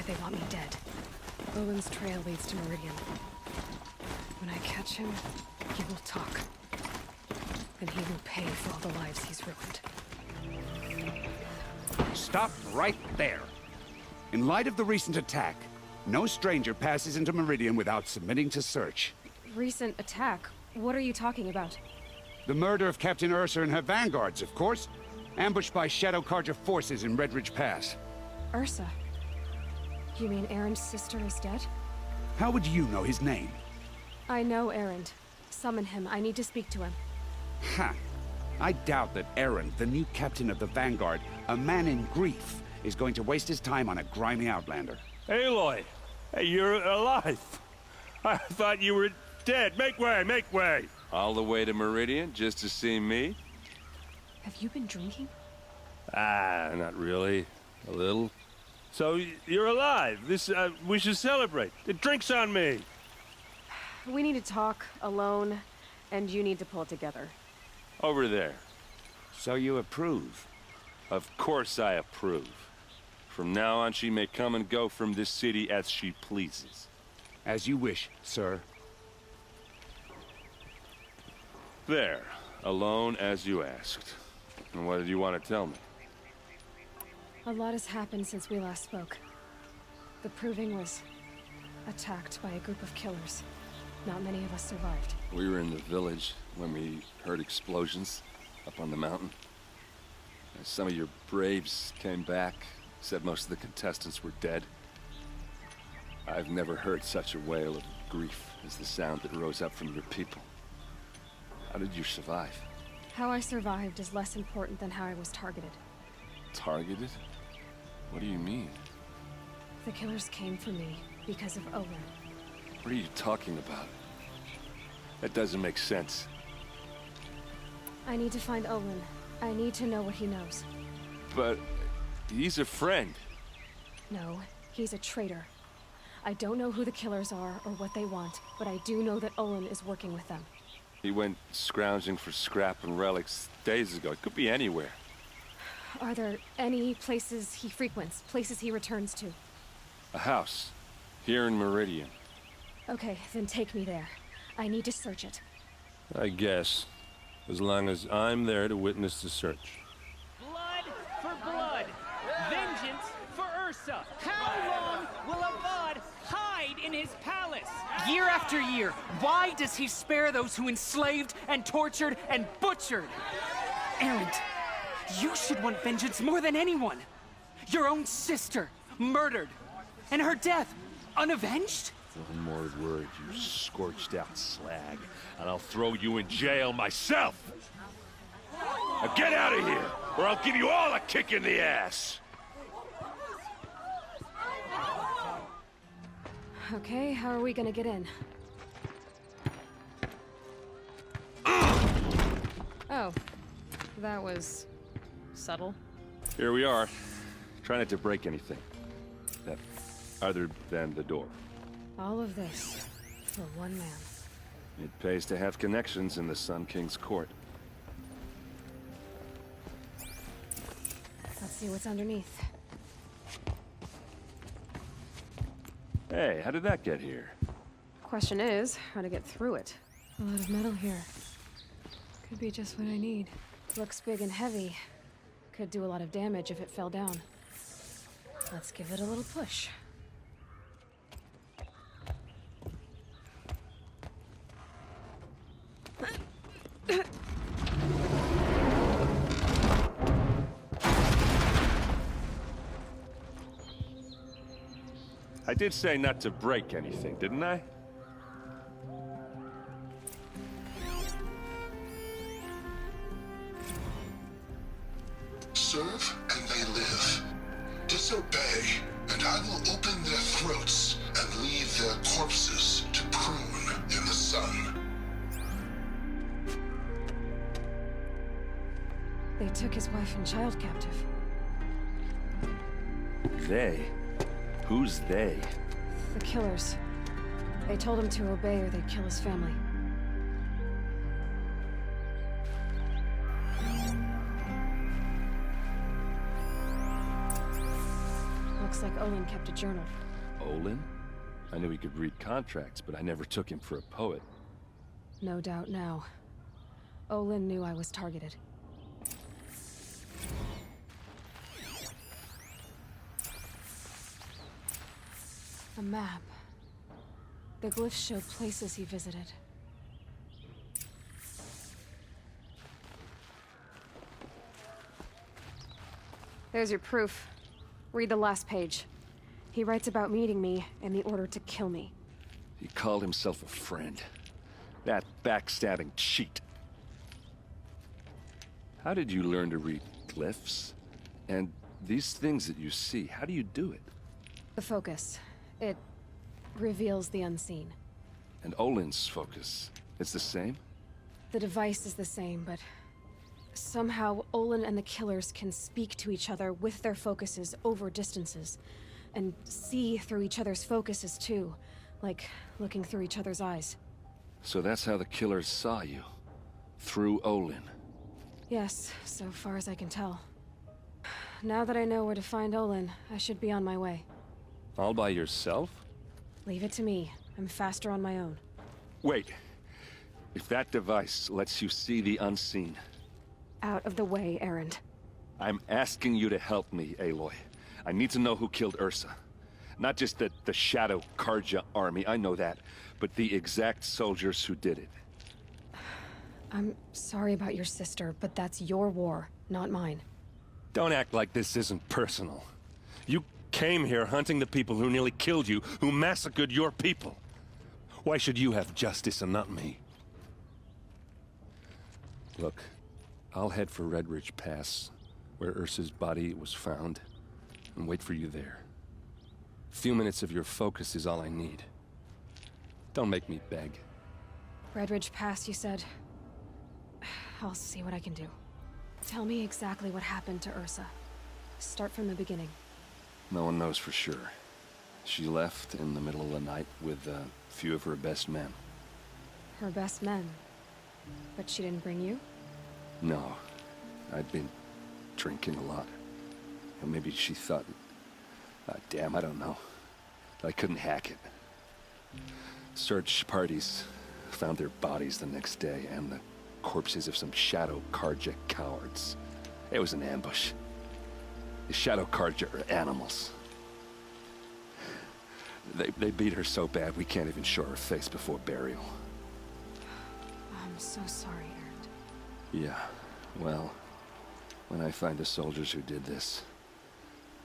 they want me dead. Owen's trail leads to Meridian. When I catch him, he will talk. And he will pay for all the lives he's ruined. Stop right there. In light of the recent attack, no stranger passes into Meridian without submitting to search. Recent attack? What are you talking about? The murder of Captain Ursa and her vanguards, of course. Ambushed by Shadow Carja forces in Redridge Pass. Ursa? You mean Erend's sister is dead? How would you know his name? I know Erend. Summon him. I need to speak to him. Ha! I doubt that Erend, the new captain of the Vanguard, a man in grief, is going to waste his time on a grimy outlander. Aloy! Hey, you're alive! I thought you were dead. Make way, make way! All the way to Meridian just to see me? Have you been drinking? Ah, not really. A little. So, you're alive. We should celebrate. The drink's on me. We need to talk, alone, and you need to pull it together. Over there. So you approve? Of course I approve. From now on, she may come and go from this city as she pleases. As you wish, sir. There. Alone as you asked. And what did you want to tell me? A lot has happened since we last spoke. The Proving was attacked by a group of killers. Not many of us survived. We were in the village when we heard explosions up on the mountain. And some of your braves came back, said most of the contestants were dead. I've never heard such a wail of grief as the sound that rose up from your people. How did you survive? How I survived is less important than how I was targeted. Targeted? What do you mean? The killers came for me because of Owen. What are you talking about? That doesn't make sense. I need to find Owen. I need to know what he knows. But he's a friend. No, he's a traitor. I don't know who the killers are or what they want, but I do know that Owen is working with them. He went scrounging for scrap and relics days ago. It could be anywhere. Are there any places he frequents, places he returns to? A house. Here in Meridian. Okay, then take me there. I need to search it. I guess. As long as I'm there to witness the search. Blood for blood. Vengeance for Ursa. How long will Avad hide in his palace? Year after year, why does he spare those who enslaved and tortured and butchered? Erend, you should want vengeance more than anyone. Your own sister, murdered. And her death, unavenged? One more word, you scorched out slag, and I'll throw you in jail myself! Now get out of here, or I'll give you all a kick in the ass! Okay, how are we gonna get in? Oh, that was subtle. Here we are. Try not to break anything. That other than the door. All of this for one man. It pays to have connections in the Sun King's court. Let's see what's underneath. Hey, how did that get here? Question is, how to get through it. A lot of metal here. Could be just what I need. Looks big and heavy. Could do a lot of damage if it fell down. Let's give it a little push. I did say not to break anything, didn't I? Serve and they live. Disobey, and I will open their throats and leave their corpses to prune in the sun. They took his wife and child captive. They? Who's they? The killers. They told him to obey or they'd kill his family. Looks Looks like Olin kept a journal. Olin? I knew he could read contracts, but I never took him for a poet. No doubt now. Olin knew I was targeted. A map. The glyphs show places he visited. There's your proof. Read the last page. He writes about meeting me and the order to kill me. He called himself a friend. That backstabbing cheat. How did you learn to read glyphs? And these things that you see, how do you do it? The focus. It reveals the unseen. And Olin's focus, it's the same? The device is the same, but somehow Olin and the killers can speak to each other with their focuses over distances. And see through each other's focuses too, like looking through each other's eyes. So that's how the killers saw you? Through Olin? Yes, so far as I can tell. Now that I know where to find Olin, I should be on my way. All by yourself? Leave it to me. I'm faster on my own. Wait. If that device lets you see the unseen... Out of the way, Erend. I'm asking you to help me, Aloy. I need to know who killed Ursa. Not just the Shadow Karja army, I know that, but the exact soldiers who did it. I'm sorry about your sister, but that's your war, not mine. Don't act like this isn't personal. You came here hunting the people who nearly killed you, who massacred your people. Why should you have justice and not me? Look, I'll head for Red Ridge Pass, where Ursa's body was found, and wait for you there. A few minutes of your focus is all I need. Don't make me beg. Red Ridge Pass, you said? I'll see what I can do. Tell me exactly what happened to Ursa. Start from the beginning. No one knows for sure. She left in the middle of the night with a few of her best men. Her best men? But she didn't bring you? No. I'd been drinking a lot. Or maybe she thought... damn, I don't know. I couldn't hack it. Search parties found their bodies the next day, and the corpses of some Shadow Karja cowards. It was an ambush. The Shadow Karja are animals. They beat her so bad we can't even show her face before burial. I'm so sorry, Erend. Yeah, well, when I find the soldiers who did this,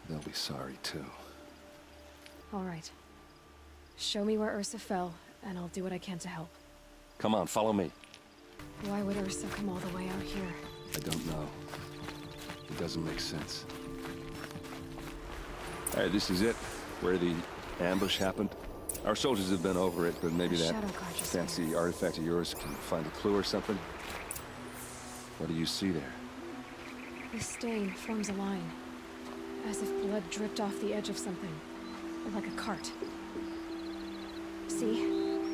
they'll be sorry too. All right. Show me where Ursa fell, and I'll do what I can to help. Come on, follow me. Why would Ursa come all the way out here? I don't know. It doesn't make sense. All right, this is it, where the ambush happened. Our soldiers have been over it, but maybe The that Shadow Karja's fancy here. artifact of yours can find a clue or something. What do you see there? This stain forms a line, as if blood dripped off the edge of something, like a cart. See?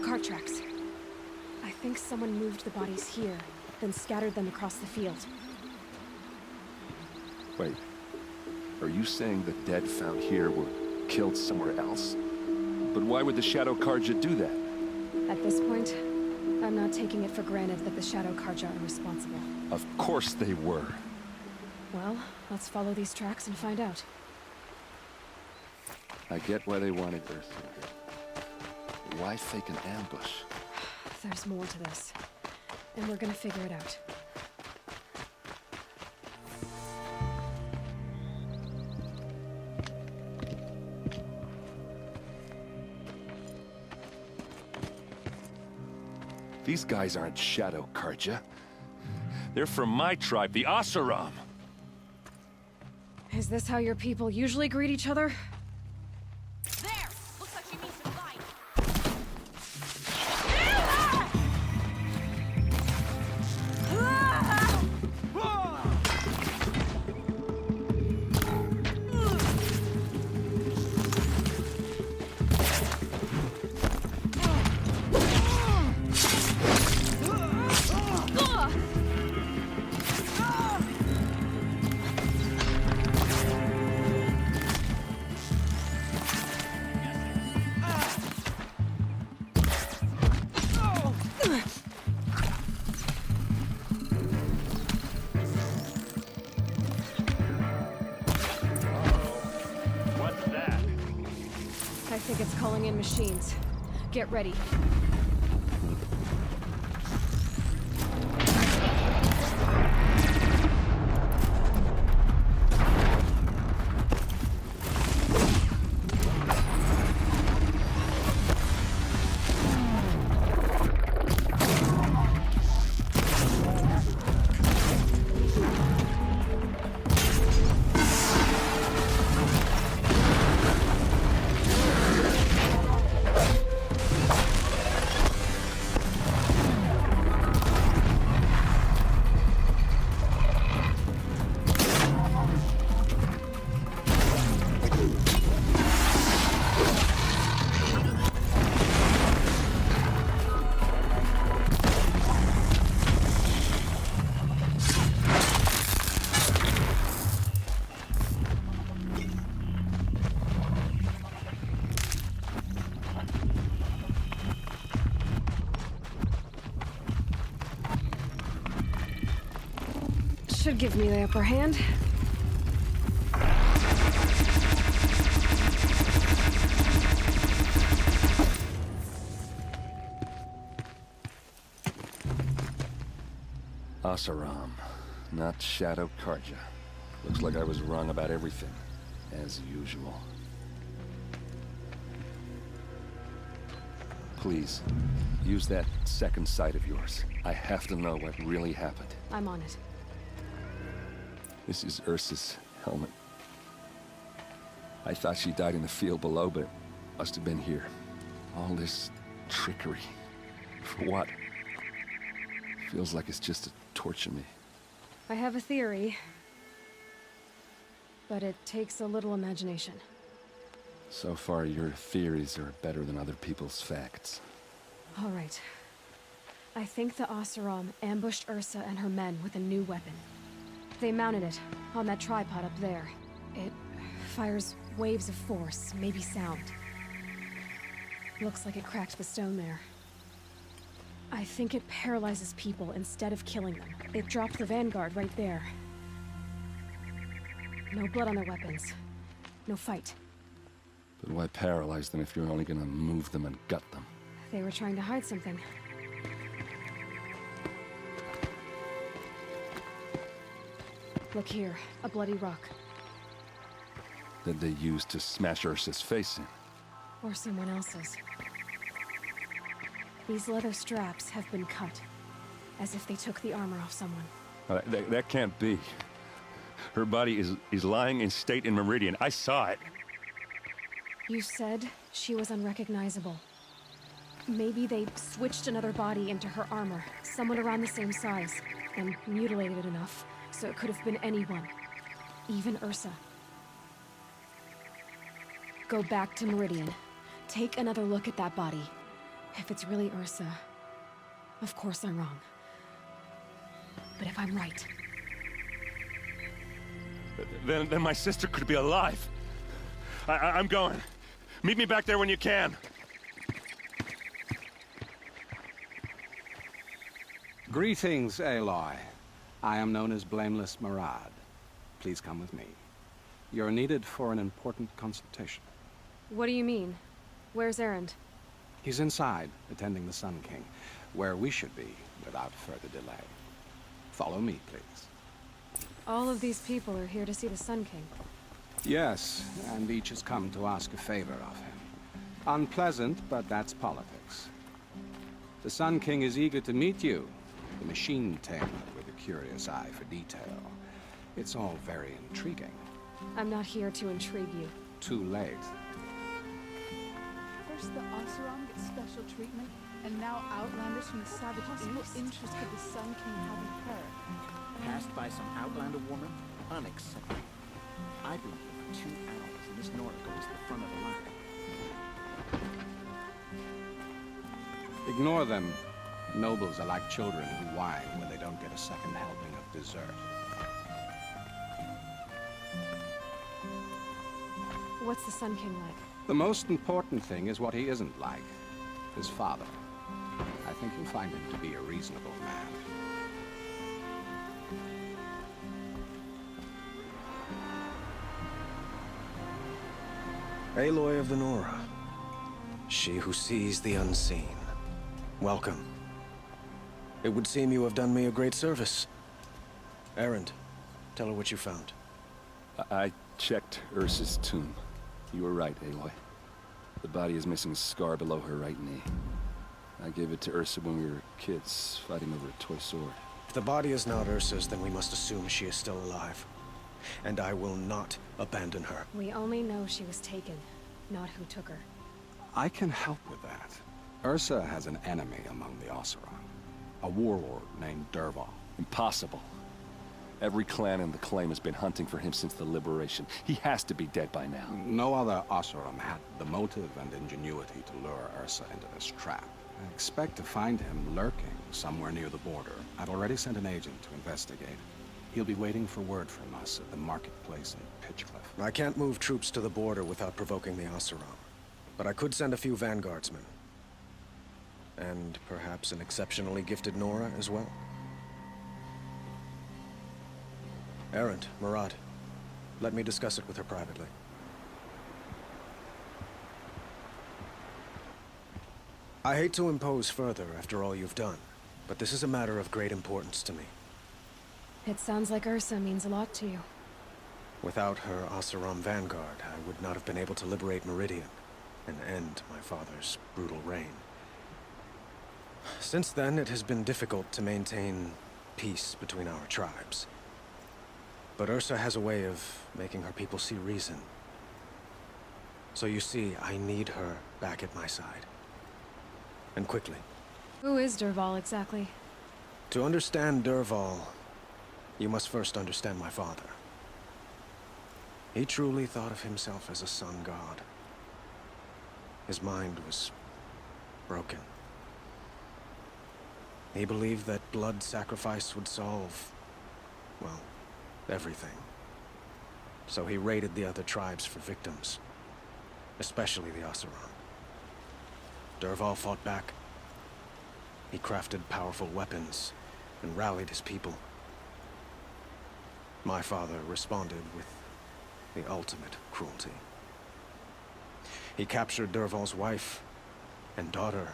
Cart tracks. I think someone moved the bodies here, then scattered them across the field. Wait, are you saying the dead found here were killed somewhere else? But why would the Shadow Karja do that? At this point, I'm not taking it for granted that the Shadow Karja are responsible. Of course they were. Well, let's follow these tracks and find out. I get why they wanted Ursa. Why fake an ambush? There's more to this, and we're gonna figure it out. These guys aren't Shadow Karja. They're from my tribe, the Asaram. Is this how your people usually greet each other? There! Looks like she needs some light. think it's calling in machines. Get ready. Should give me the upper hand. Asaram, not Shadow Karja. Looks like I was wrong about everything, as usual. Please, use that second sight of yours. I have to know what really happened. I'm on it. This is Ursa's helmet. I thought she died in the field below, but must have been here. All this trickery. For what? Feels like it's just to torture me. I have a theory, but it takes a little imagination. So far, your theories are better than other people's facts. All right. I think the Oseram ambushed Ursa and her men with a new weapon. They mounted it on that tripod up there. It fires waves of force, maybe sound. Looks like it cracked the stone there. I think it paralyzes people instead of killing them. It dropped the vanguard right there. No blood on their weapons. No fight. But why paralyze them if you're only gonna move them and gut them? They were trying to hide something. Look here, a bloody rock. That they used to smash Ursa's face in. Or someone else's. These leather straps have been cut, as if they took the armor off someone. That can't be. Her body is lying in state in Meridian. I saw it. You said she was unrecognizable. Maybe they switched another body into her armor, someone around the same size, and mutilated it enough, so it could have been anyone. Even Ursa. Go back to Meridian. Take another look at that body. If it's really Ursa, of course I'm wrong. But if I'm right... Then my sister could be alive. I'm going. Meet me back there when you can. Greetings, Aloy. I am known as Blameless Murad. Please come with me. You're needed for an important consultation. What do you mean? Where's Erend? He's inside, attending the Sun King, where we should be without further delay. Follow me, please. All of these people are here to see the Sun King. Yes, and each has come to ask a favor of him. Unpleasant, but that's politics. The Sun King is eager to meet you, the machine tamer with a curious eye for detail. It's all very intriguing. I'm not here to intrigue you. Too late. First the Oseram get special treatment, and now Outlanders from the Savage East. Interest could the Sun King have in her? Passed by some Outlander woman? Unacceptable. I've been here for 2 hours, and this Nora goes to the front of the line. Ignore them. Nobles are like children who whine when they don't get a second helping of dessert. What's the Sun King like? The most important thing is what he isn't like. His father. I think you'll find him to be a reasonable man. Aloy of the Nora. She who sees the unseen. Welcome. It would seem you have done me a great service. Erend, tell her what you found. I checked Ursa's tomb. You were right, Aloy. The body is missing a scar below her right knee. I gave it to Ursa when we were kids, fighting over a toy sword. If the body is not Ursa's, then we must assume she is still alive. And I will not abandon her. We only know she was taken, not who took her. I can help with that. Ursa has an enemy among the Oseram. A warlord named Dervahl. Impossible. Every clan in the claim has been hunting for him since the liberation. He has to be dead by now. No other Oseram had the motive and ingenuity to lure Ursa into this trap. I expect to find him lurking somewhere near the border. I've already sent an agent to investigate. He'll be waiting for word from us at the marketplace in Pitchcliff. I can't move troops to the border without provoking the Oseram. But I could send a few vanguardsmen. And perhaps an exceptionally gifted Nora as well. Erend, Murad, let me discuss it with her privately. I hate to impose further after all you've done, but this is a matter of great importance to me. It sounds like Ursa means a lot to you. Without her Oseram vanguard, I would not have been able to liberate Meridian and end my father's brutal reign. Since then, it has been difficult to maintain peace between our tribes. But Ursa has a way of making her people see reason. So you see, I need her back at my side. And quickly. Who is Dervahl exactly? To understand Dervahl, you must first understand my father. He truly thought of himself as a sun god. His mind was broken. He believed that blood sacrifice would solve, well, everything. So he raided the other tribes for victims, especially the Oseram. Dervahl fought back. He crafted powerful weapons and rallied his people. My father responded with the ultimate cruelty. He captured Dervahl's wife and daughter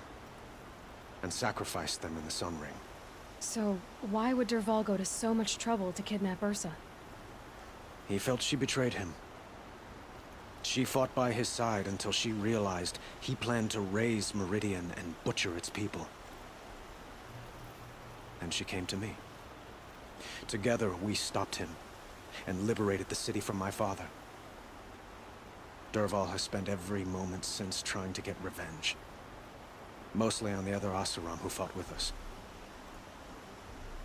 and sacrificed them in the Sun Ring. So, why would Dervahl go to so much trouble to kidnap Ursa? He felt she betrayed him. She fought by his side until she realized he planned to raise Meridian and butcher its people. And she came to me. Together, we stopped him and liberated the city from my father. Dervahl has spent every moment since trying to get revenge. Mostly on the other Oseram who fought with us.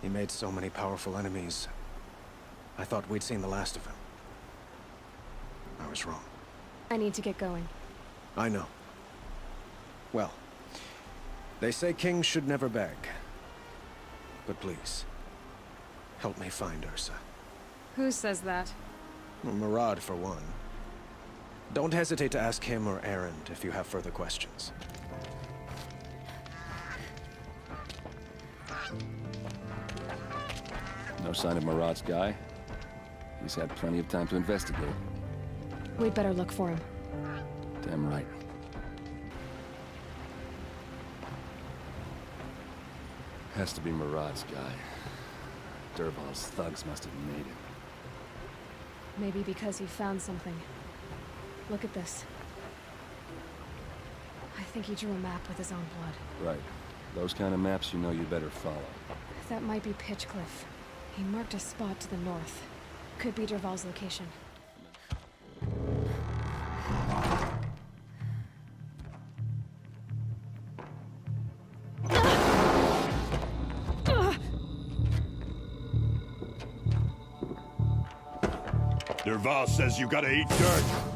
He made so many powerful enemies, I thought we'd seen the last of him. I was wrong. I need to get going. I know. Well, they say kings should never beg. But please, help me find Ursa. Who says that? Well, Murad, for one. Don't hesitate to ask him or Erend if you have further questions. No sign of Murad's guy? He's had plenty of time to investigate. We'd better look for him. Damn right. Has to be Murad's guy. Dervahl's thugs must have made him. Maybe because he found something. Look at this. I think he drew a map with his own blood. Right. Those kind of maps you know you better follow. That might be Pitchcliff. He marked a spot to the north. Could be Dervahl's location. Dervahl says you gotta eat dirt.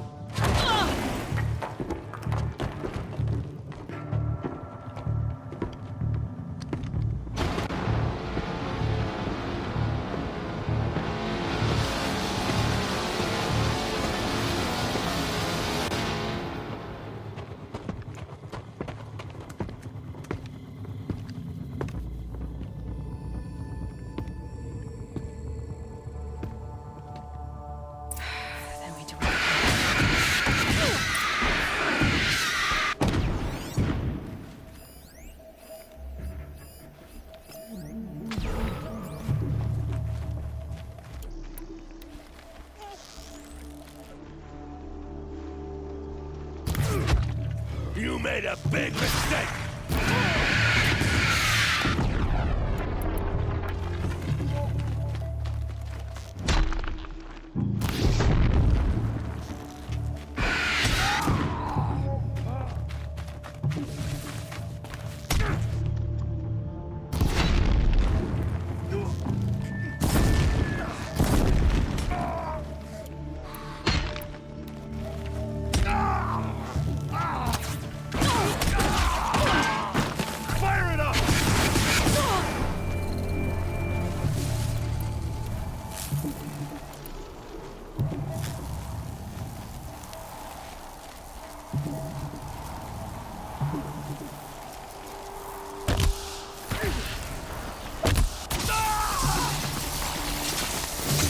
You made a big mistake!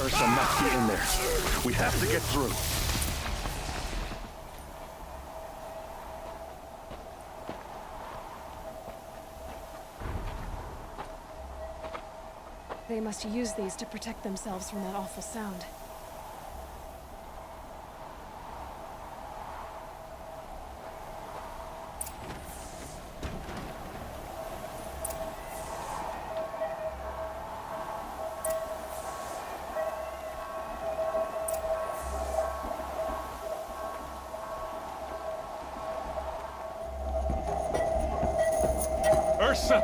Ursa must be in there. We have to get through. They must use these to protect themselves from that awful sound. Ursa!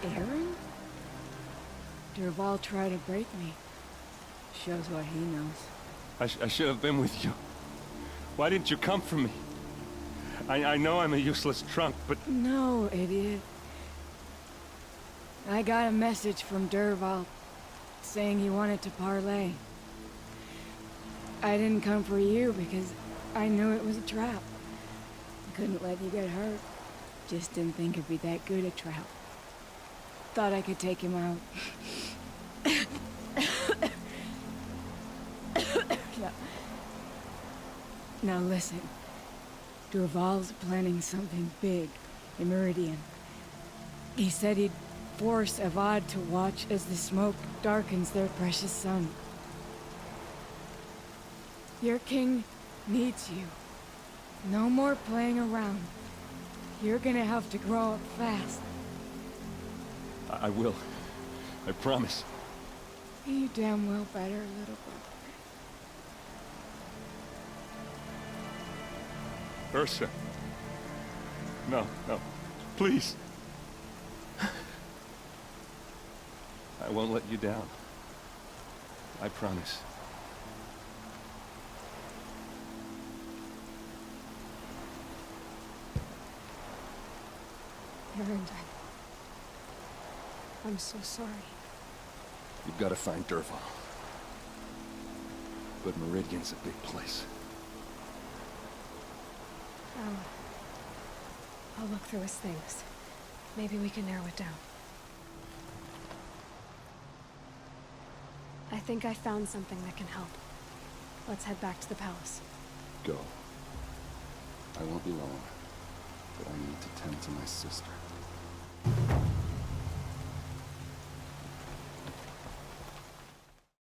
Erend? Dervahl tried to break me. Shows what he knows. I should have been with you. Why didn't you come for me? I know I'm a useless trunk, but... No, idiot. I got a message from Dervahl saying he wanted to parlay. I didn't come for you because I knew it was a trap. I couldn't let you get hurt. Just didn't think it'd be that good a trap. Thought I could take him out. Now listen. Dervahl's planning something big in Meridian. He said he'd force Avad to watch as the smoke darkens their precious sun. Your king needs you. No more playing around. You're gonna have to grow up fast. I will. I promise. You damn well better, little brother. Ursa. No, no. Please. I won't let you down. I promise. Erend, I'm so sorry. You've got to find Dervahl. But Meridian's a big place. I'll look through his things. Maybe we can narrow it down. I think I found something that can help. Let's head back to the palace. Go. I won't be long, but I need to tend to my sister.